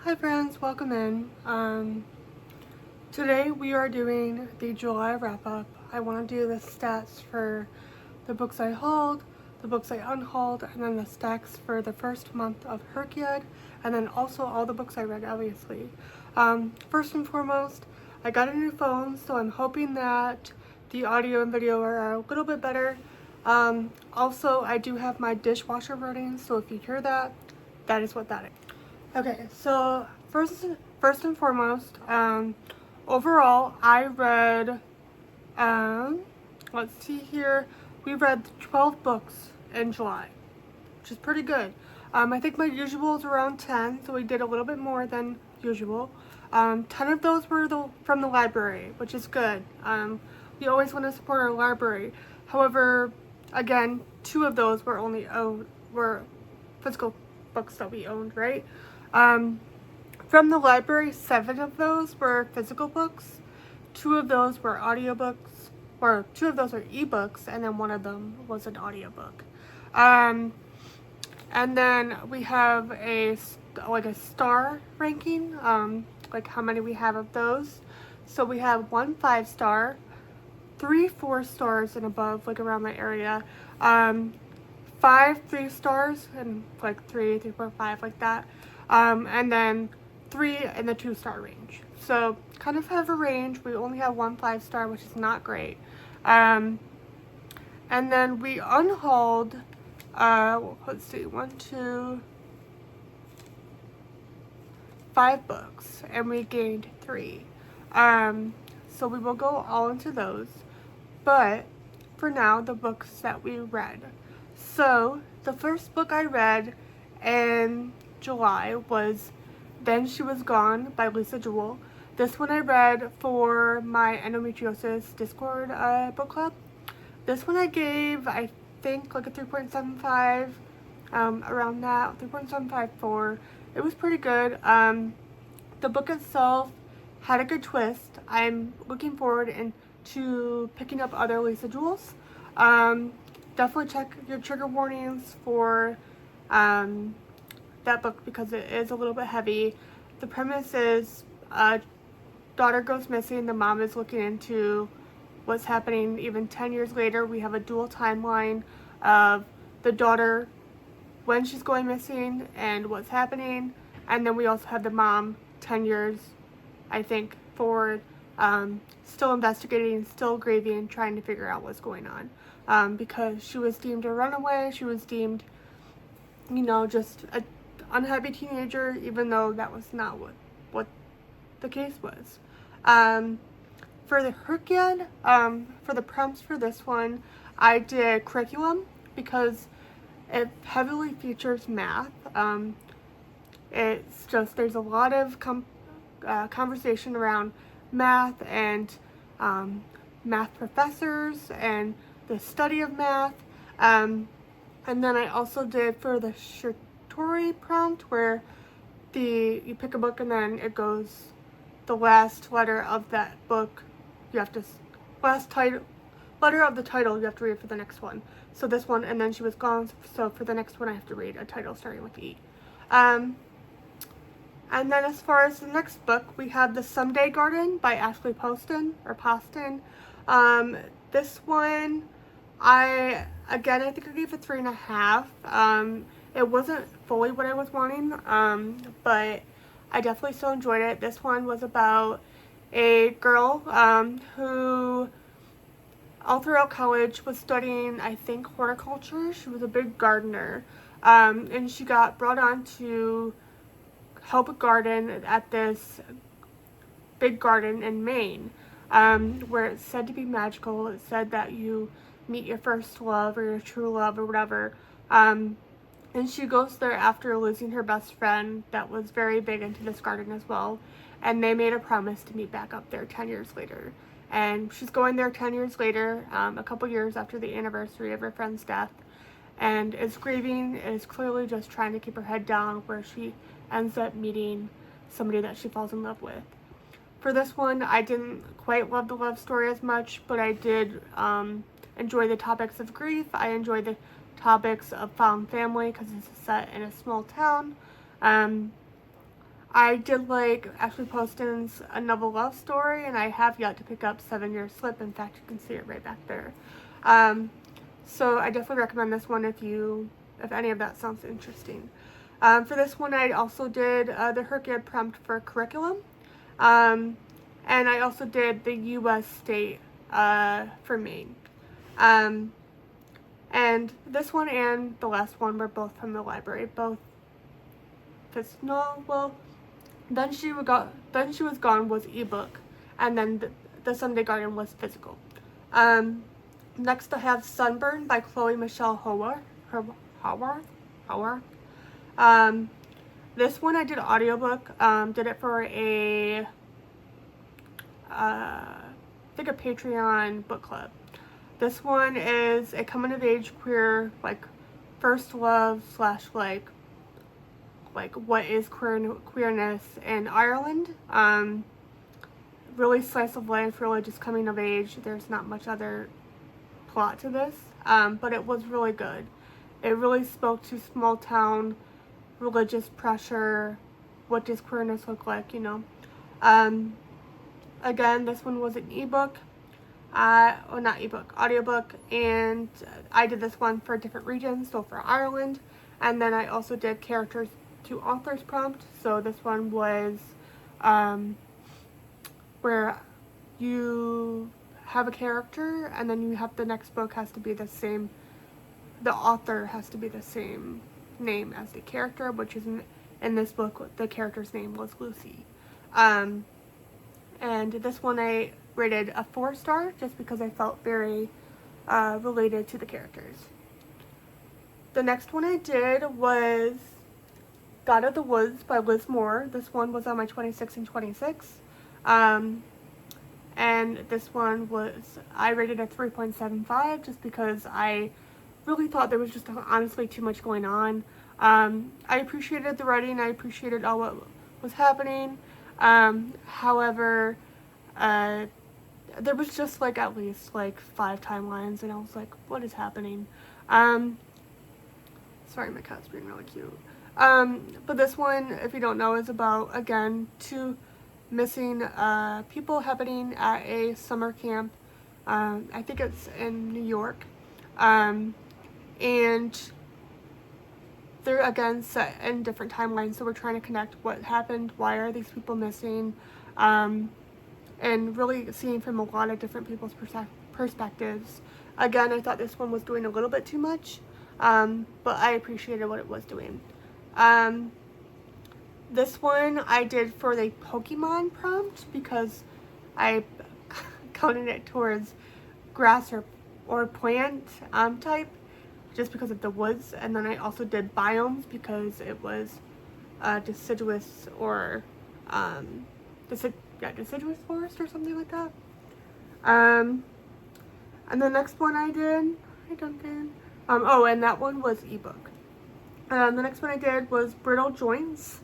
Hi friends, welcome in. Today we are doing the July wrap-up. I want to do the stats for the books I hauled, the books I unhauled, and then the stats for the first month of HYCRED, and then also all the books I read, obviously. First and foremost, I got a new phone, so I'm hoping that the audio and video are a little bit better. Also, I do have my dishwasher running, so if you hear that, that is what that is. Okay, so first and foremost, overall, I read, let's see here, we read 12 books in July, which is pretty good. I think my usual is around 10, so we did a little bit more than usual. 10 of those were from the library, which is good. We always want to support our library. However, again, 2 of those were physical books that we owned, right? From the library, 7 of those were physical books, 2 of those were audiobooks, or 2 of those are ebooks, and then 1 of them was an audiobook. And then we have a star ranking, like how many we have of those. So we have 1 5-star, 3 4 stars and above, like around my area, 5 3 stars, and like 3 4 5, like that. And then 3 in the 2-star range. So kind of have a range. We only have 1 5-star, which is not great. And then we unhauled, let's see, 1, 2, 5 books, and we gained 3. So we will go all into those. But for now, the books that we read. So the first book I read in July was Then She Was Gone by Lisa Jewell. This one I read for my endometriosis Discord book club. This one I gave, I think, like a 3.75, around that, 3.754. It was pretty good. The book itself had a good twist. I'm looking forward to picking up other Lisa Jewells. Definitely check your trigger warnings for that book because it is a little bit heavy. The premise is a daughter goes missing. The mom is looking into what's happening even 10 years later. We have a dual timeline of the daughter when she's going missing and what's happening. And then we also have the mom 10 years, I think, forward, still investigating, still grieving, trying to figure out what's going on. Because she was deemed a runaway. She was deemed, just an unhappy teenager, even though that was not what the case was. For the HYCRED, for the prompts for this one, I did curriculum because it heavily features math. It's just, there's a lot of conversation around math and math professors and the study of math. And then I also did for the Shirtori prompt where you pick a book and then it goes the last letter of that book. You have to, letter of the title you have to read for the next one. So this one, and then she was gone. So for the next one I have to read a title starting with E. And then as far as the next book, we have The Someday Garden by Ashley Poston. This one, I think I gave it 3.5. It wasn't fully what I was wanting, but I definitely still enjoyed it. This one was about a girl who all throughout college was studying, I think, horticulture. She was a big gardener, and she got brought on to help garden at this big garden in Maine, where it's said to be magical. It's said that you meet your first love or your true love or whatever. And she goes there after losing her best friend that was very big into this garden as well. And they made a promise to meet back up there 10 years later. And she's going there 10 years later, a couple years after the anniversary of her friend's death. And is grieving, is clearly just trying to keep her head down, where she ends up meeting somebody that she falls in love with. For this one, I didn't quite love the love story as much, but I did enjoy the topics of grief. I enjoy the topics of found family because it's set in a small town. I did like Ashley Poston's A Novel Love Story, and I have yet to pick up 7 Year Slip. In fact, you can see it right back there. So I definitely recommend this one if any of that sounds interesting. For this one, I also did the HYCRED prompt for curriculum, and I also did the U.S. state for Maine. And this one and the last one were both from the library. Both Then She Was Gone was ebook, and then the Sunday Garden was physical. Next I have Sunburn by Chloe Michelle Howard. This one I did audiobook. Did it for I think a Patreon book club. This one is a coming of age queer, like, first love / like what is queerness in Ireland. Really slice of life, really just coming of age. There's not much other plot to this, but it was really good. It really spoke to small town religious pressure. What does queerness look like, you know? Again, this one was an ebook, or not ebook, audiobook, and I did this one for different regions, so for Ireland, and then I also did characters to authors prompt. So this one was where you have a character, and then you have the next book has to be the same, the author has to be the same name as the character, which is in this book, the character's name was Lucy. And this one I rated a 4-star just because I felt very related to the characters. The next one I did was God of the Woods by Liz Moore. This one was on my 26 and 26. And this one I rated a 3.75 just because I really thought there was just honestly too much going on. I appreciated the writing. I appreciated all what was happening. However, there was just like at least like 5 timelines, and I was like, what is happening? Sorry, my cat's being really cute. But this one, if you don't know, is about, again, 2 missing people happening at a summer camp. I think it's in New York. And they're, again, set in different timelines, so we're trying to connect what happened, why are these people missing, and really seeing from a lot of different people's perspectives. Again, I thought this one was doing a little bit too much, but I appreciated what it was doing. This one I did for the Pokemon prompt because I counted it towards grass or plant type, just because of the woods, and then I also did biomes because it was deciduous or deciduous forest or something like that. And the next one I did, and that one was ebook. The next one I did was Brittle Joints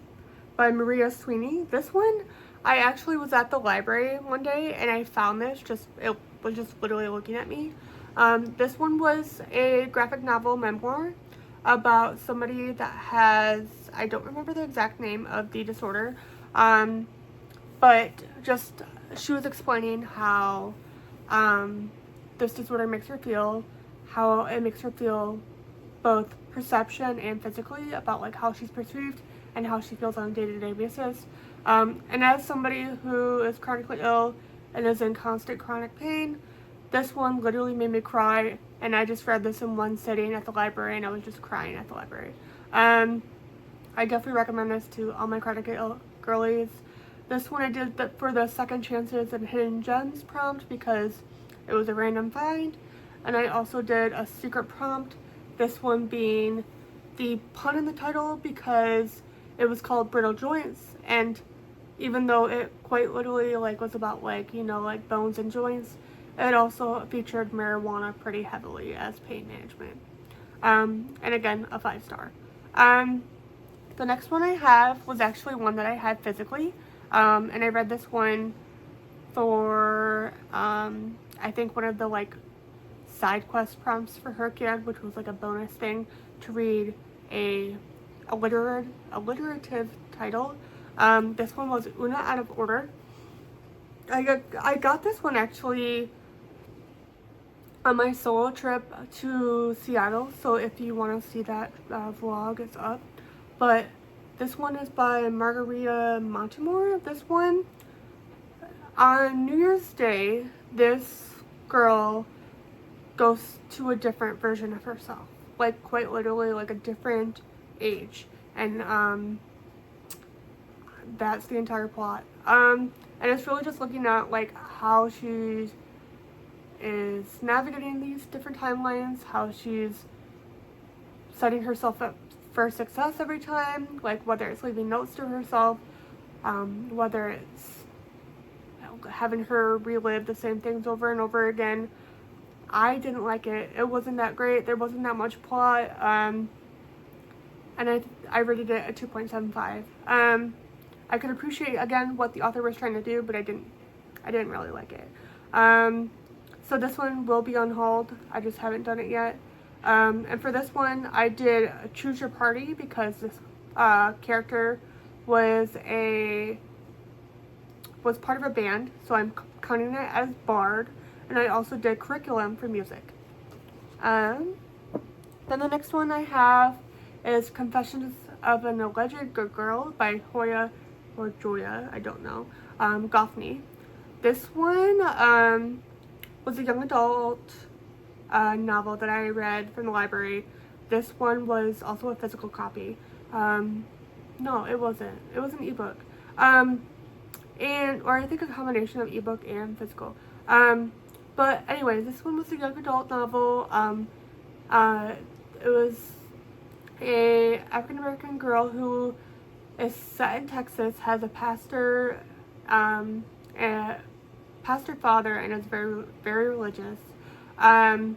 by Maria Sweeney. This one, I actually was at the library one day and I found this, it was just literally looking at me. This one was a graphic novel memoir about somebody that has, I don't remember the exact name of the disorder, but just she was explaining how this disorder makes her feel, how it makes her feel both perception and physically about like how she's perceived and how she feels on a day-to-day basis. And as somebody who is chronically ill and is in constant chronic pain, this one literally made me cry, and I just read this in one sitting at the library and I was just crying at the library. I definitely recommend this to all my chronically ill girlies. This one I did for the Second Chances and Hidden Gems prompt because it was a random find, and I also did a secret prompt, this one being the pun in the title because it was called Brittle Joints, and even though it quite literally like was about like, you know, like bones and joints, it also featured marijuana pretty heavily as pain management. And again, a 5-star. The next one I have was actually one that I had physically, and I read this one for I think one of the like side quest prompts for HYCRED, which was like a bonus thing to read a alliterative title. This one was Una Out of Order. I got this one actually on my solo trip to Seattle, so if you want to see that vlog, it's up. But this one is by Margarita Montemore. This one, on New Year's Day, this girl goes to a different version of herself, like quite literally like a different age, and that's the entire plot. And it's really just looking at like how she is navigating these different timelines, how she's setting herself up for success every time, like whether it's leaving notes to herself, whether it's having her relive the same things over and over again. I didn't like it. It wasn't that great. There wasn't that much plot. And I rated it a 2.75. I could appreciate again what the author was trying to do, but I didn't really like it. So this one will be on hold. I just haven't done it yet. And for this one, I did Choose Your Party because this character was part of a band, so I'm counting it as Bard. And I also did curriculum for music. Then the next one I have is Confessions of an Alleged Good Girl by Hoya or Joya, I don't know, Goffney. This one was a young adult novel that I read from the library. This one was also a physical copy. No, it wasn't. It was an ebook. Or I think a combination of ebook and physical. But anyways, this one was a young adult novel. It was a African American girl who is set in Texas, has a pastor father, and is very, very religious. And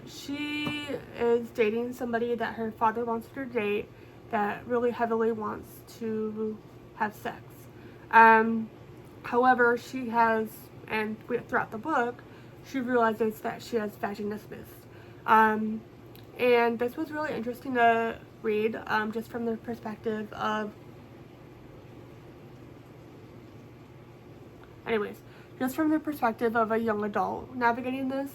she is dating somebody that her father wants her to date that really heavily wants to have sex. However, she has, and throughout the book, she realizes that she has vaginismus. And this was really interesting to read, just from the perspective of, just from the perspective of a young adult navigating this,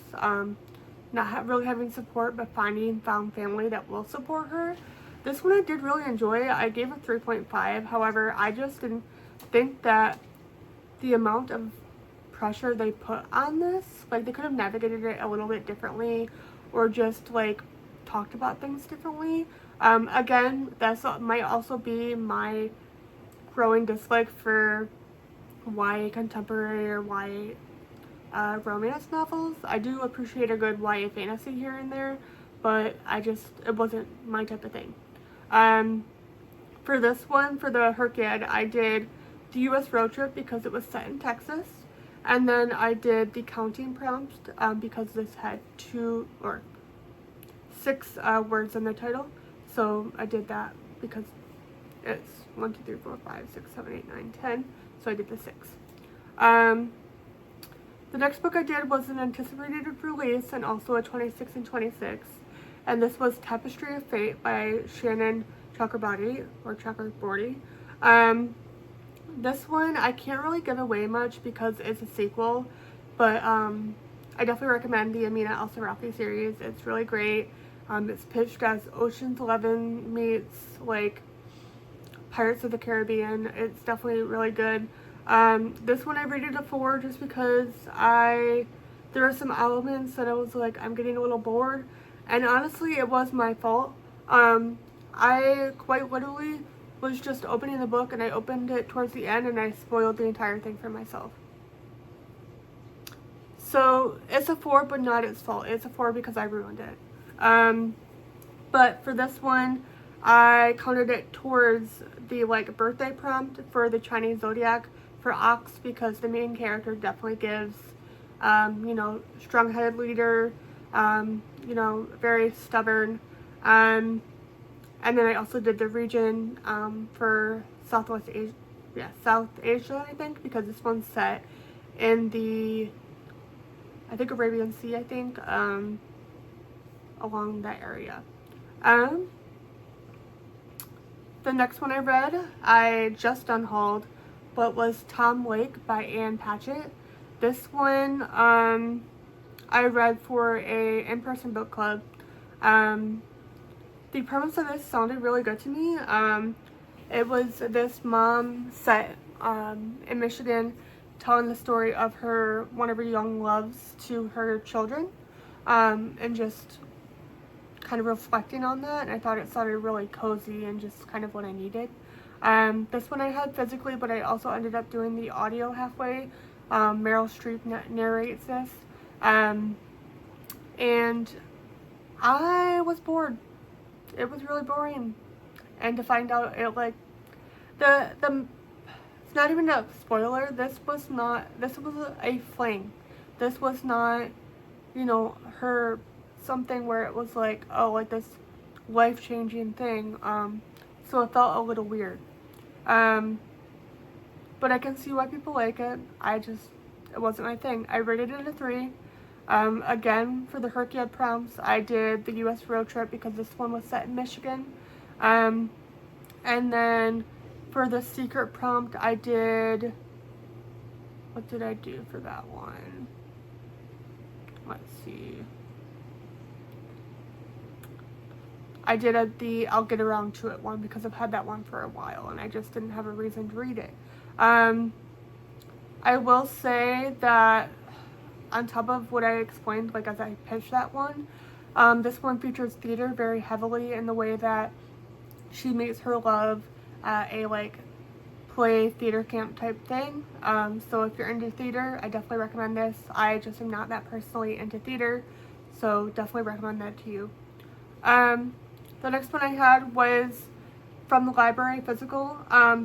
not really having support, but found family that will support her. This one I did really enjoy. I gave it 3.5. However, I just didn't think that the amount of pressure they put on this, like they could have navigated it a little bit differently, or just like talked about things differently. Again, that might also be my growing dislike for YA contemporary or YA romance novels. I do appreciate a good YA fantasy here and there, but it wasn't my type of thing. For this one, for the HYCRED, I did the U.S. road trip because it was set in Texas, and then I did the counting prompt because this had 6 words in the title, so I did that because it's 1, 2, 3, 4, 5, 6, 7, 8, 9, 10, so I did the 6. The next book I did was an anticipated release and also a 26 and 26, and this was Tapestry of Fate by Shannon Chakraborty, or Chakraborty. This one I can't really give away much because it's a sequel, but I definitely recommend the Amina El-Sarafi series. It's really great. It's pitched as Ocean's 11 meets like Pirates of the Caribbean. It's definitely really good. This one I rated a 4 just because there were some elements that I was like, I'm getting a little bored, and honestly it was my fault. I quite literally was just opening the book, and I opened it towards the end and I spoiled the entire thing for myself. So it's a 4, but not its fault. It's a 4 because I ruined it. But for this one, I counted it towards the like birthday prompt for the Chinese zodiac for Ox, because the main character definitely gives, strong-headed leader, very stubborn. And then I also did the region for South Asia, I think, because this one's set in the, Arabian Sea, along that area. The next one I read, I just unhauled, but was Tom Lake by Ann Patchett. This one I read for a in-person book club. The premise of this sounded really good to me. It was this mom set in Michigan telling the story of one of her young loves to her children, and just kind of reflecting on that. And I thought it sounded really cozy and just kind of what I needed. This one I had physically, but I also ended up doing the audio halfway. Meryl Streep narrates this, and I was bored. It was really boring, and to find out it like the it's not even a spoiler. This was a fling. This was not, her something where it was like, oh, like this life-changing thing. So it felt a little weird. But I can see why people like it. It wasn't my thing. I rated it a 3. Again, for the HYCRED prompts, I did the U.S. road trip because this one was set in Michigan. And then for the secret prompt, I did, what did I do for that one? Let's see. I did the I'll get around to it one because I've had that one for a while and I just didn't have a reason to read it. I will say that on top of what I explained, like as I pitched that one, this one features theater very heavily in the way that she meets her love at a like play theater camp type thing. So if you're into theater, I definitely recommend this. I just am not that personally into theater, so definitely recommend that to you. The next one I had was from the library physical.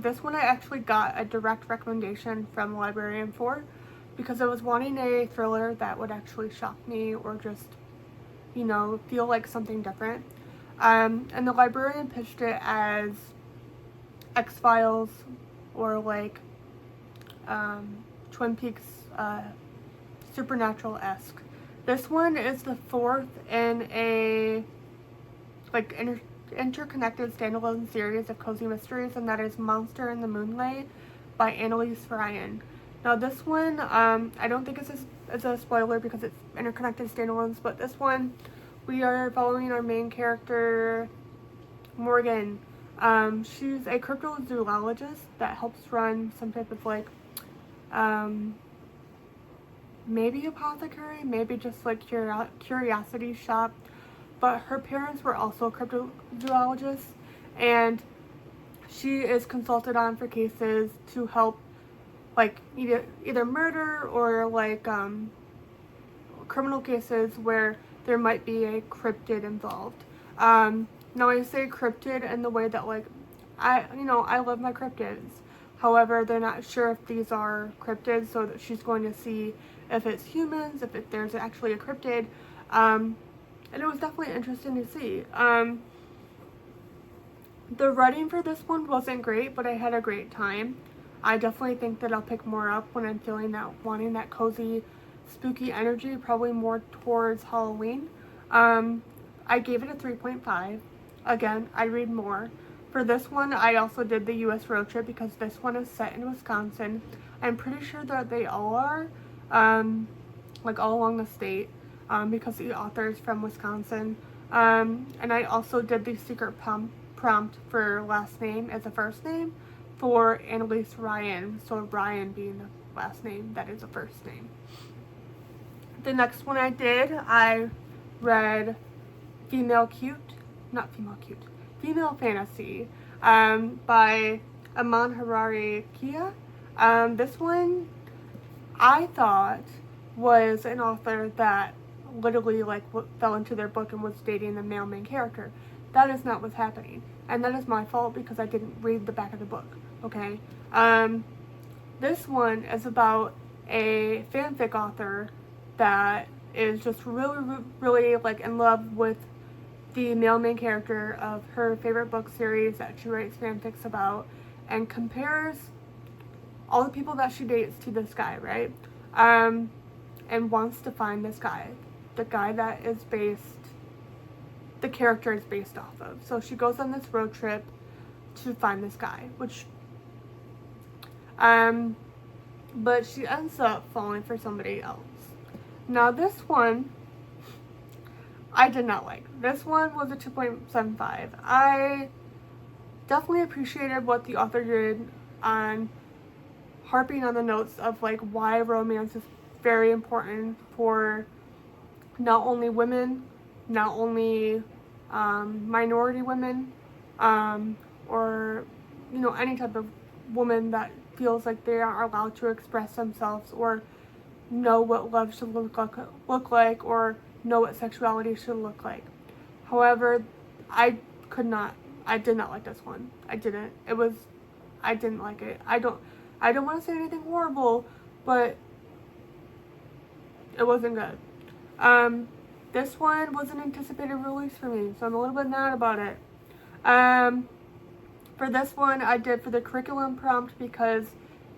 This one I actually got a direct recommendation from the librarian for because I was wanting a thriller that would actually shock me or just, feel like something different. And the librarian pitched it as X-Files or like Twin Peaks Supernatural-esque. This one is the 4th in a like interconnected standalone series of cozy mysteries, and that is Monster in the Moonlight by Annalise Ryan. Now this one, I don't think it's a spoiler because it's interconnected standalones, but this one we are following our main character, Morgan. She's a cryptozoologist that helps run some type of like, maybe apothecary, maybe just like curiosity shop. But her parents were also cryptozoologists, and she is consulted on for cases to help, like either murder or like criminal cases where there might be a cryptid involved. Now I say cryptid in the way that like I love my cryptids. However, they're not sure if these are cryptids, so that she's going to see if it's humans, if there's actually a cryptid. And it was definitely interesting to see. The writing for this one wasn't great, but I had a great time. I definitely think that I'll pick more up when I'm feeling wanting that cozy, spooky energy, probably more towards Halloween. I gave it a 3.5. Again, I read more. For this one, I also did the U.S. road trip because this one is set in Wisconsin. I'm pretty sure that they all are, like all along the state. Because the author is from Wisconsin. And I also did the secret prompt for last name as a first name for Annalise Ryan. So Ryan being the last name, that is a first name. The next one I read Female Fantasy by Aman Harari Kia. This one I thought was an author that literally like fell into their book and was dating the male main character. That is not what's happening, and that is my fault because I didn't read the back of the book. Okay, this one is about a fanfic author that is just really like in love with the male main character of her favorite book series that she writes fanfics about, and compares all the people that she dates to this guy, right? And wants to find this guy, the guy that the character is based off of. So she goes on this road trip to find this guy, which, but she ends up falling for somebody else. Now this one, I did not like. This one was a 2.75. I definitely appreciated what the author did on harping on the notes of like why romance is very important for not only women, not only minority women, or any type of woman that feels like they aren't allowed to express themselves or know what love should look like or know what sexuality should look like. However, I did not like this one. I didn't like it. I don't want to say anything horrible, but it wasn't good. This one was an anticipated release for me, so I'm a little bit mad about it. For this one, I did for the curriculum prompt because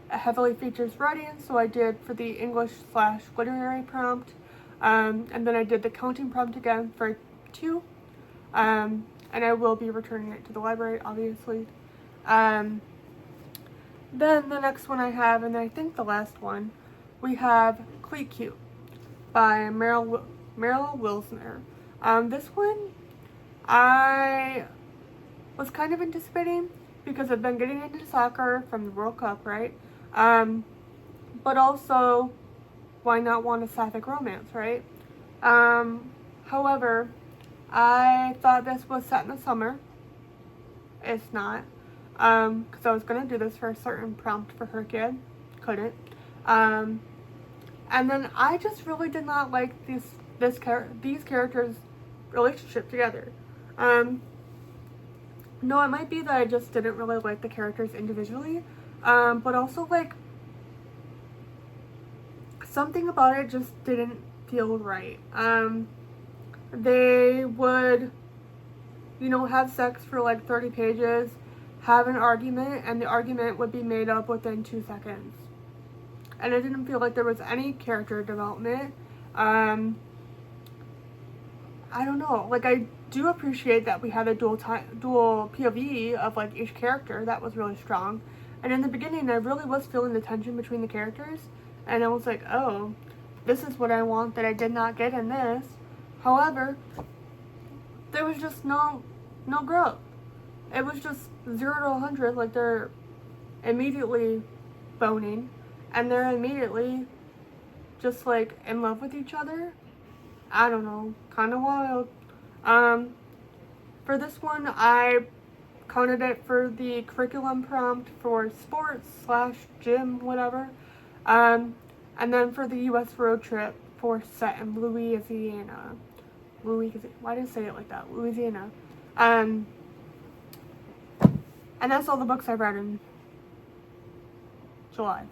it heavily features writing, so I did for the English/literary prompt, and then I did the counting prompt again for 2, and I will be returning it to the library, obviously. Then the next one I have, and I think the last one, we have Cleat Cute by Meryl Wilsner. This one I was kind of anticipating because I've been getting into soccer from the World Cup, right? But also, why not want a sapphic romance, right? However, I thought this was set in the summer. It's not. Because I was going to do this for a certain prompt for her kid. Couldn't. And then I just really did not like these characters' relationship together. No, it might be that I just didn't really like the characters individually, but also like something about it just didn't feel right. They would, have sex for like 30 pages, have an argument, and the argument would be made up within 2 seconds. And I didn't feel like there was any character development. I don't know, like I do appreciate that we had a dual POV of like each character. That was really strong. And in the beginning, I really was feeling the tension between the characters, and I was like, oh, this is what I want that I did not get in this. However, there was just no growth. It was just 0 to 100, like they're immediately boning, and they're immediately just like in love with each other. I don't know, kind of wild. For this one, I counted it for the curriculum prompt for sports/gym, whatever. And then for the U.S. road trip for set in Louisiana. Why did I say it like that? Louisiana. And that's all the books I read in July.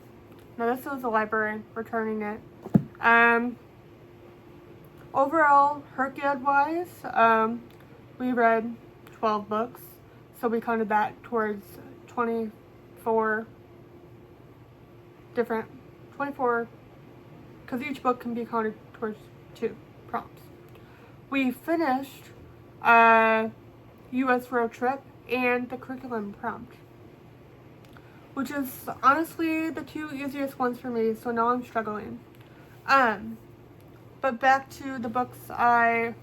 Now this was the library, returning it. Overall, HYCRED-wise, we read 12 books, so we counted that towards 24, because each book can be counted towards 2 prompts. We finished U.S. road trip and the curriculum prompt, which is honestly the 2 easiest ones for me, so now I'm struggling. But back to the books I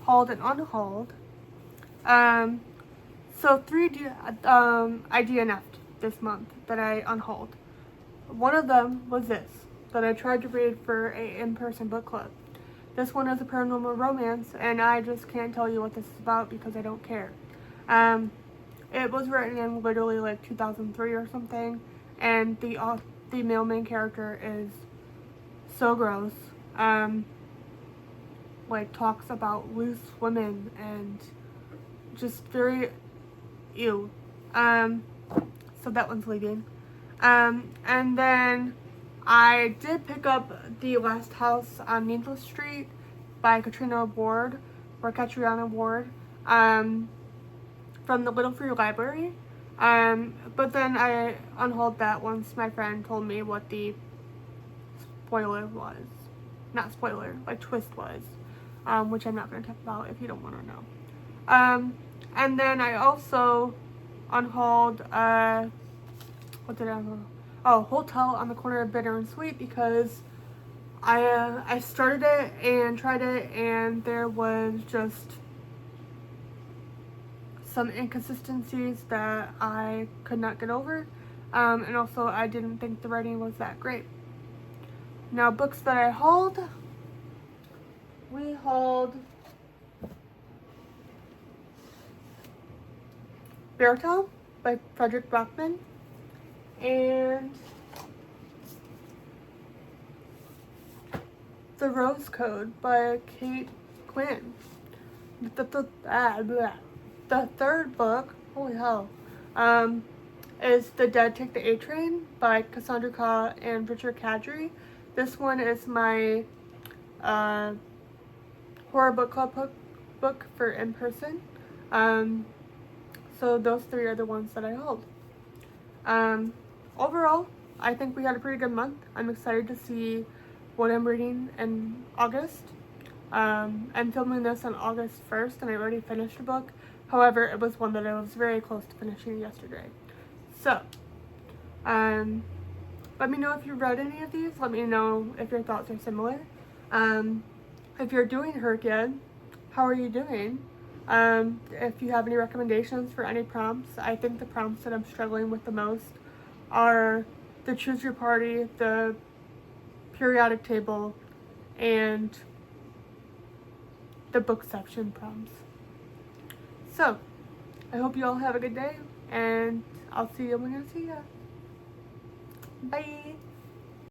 hauled and unhauled. So 3 I DNF'd this month that I unhauled. One of them was this, that I tried to read for a in-person book club. This one is a paranormal romance, and I just can't tell you what this is about because I don't care. It was written in literally like 2003 or something, and the male main character is so gross. Like talks about loose women and just very ew. So that one's leaving. And then I did pick up The Last House on Needless Street by Catriona Ward, from the Little Free Library. But then I unhauled that once my friend told me what the spoiler was. Not spoiler, like twist was. Which I'm not going to talk about if you don't want to know. And then I also on hold, what did I have? Oh, Hotel on the Corner of Bitter and Sweet, because I started it and tried it, and there was just some inconsistencies that I could not get over, and also I didn't think the writing was that great. Now, books that I hauled, we hauled Beartail by Frederick Bachman, and The Rose Code by Kate Quinn. The third book, holy hell, is The Dead Take the A Train by Cassandra Khaw and Richard Kadri. This one is my horror book club book for in person. So those three are the ones that I hold. Overall, I think we had a pretty good month. I'm excited to see what I'm reading in August. I'm filming this on August 1st, and I already finished a book. However, it was one that I was very close to finishing yesterday. So, let me know if you've read any of these. Let me know if your thoughts are similar. If you're doing HYCRED, how are you doing? If you have any recommendations for any prompts, I think the prompts that I'm struggling with the most are the Choose Your Party, the periodic table, and the book section prompts. So, I hope you all have a good day, and I'll see you when I see you. Bye!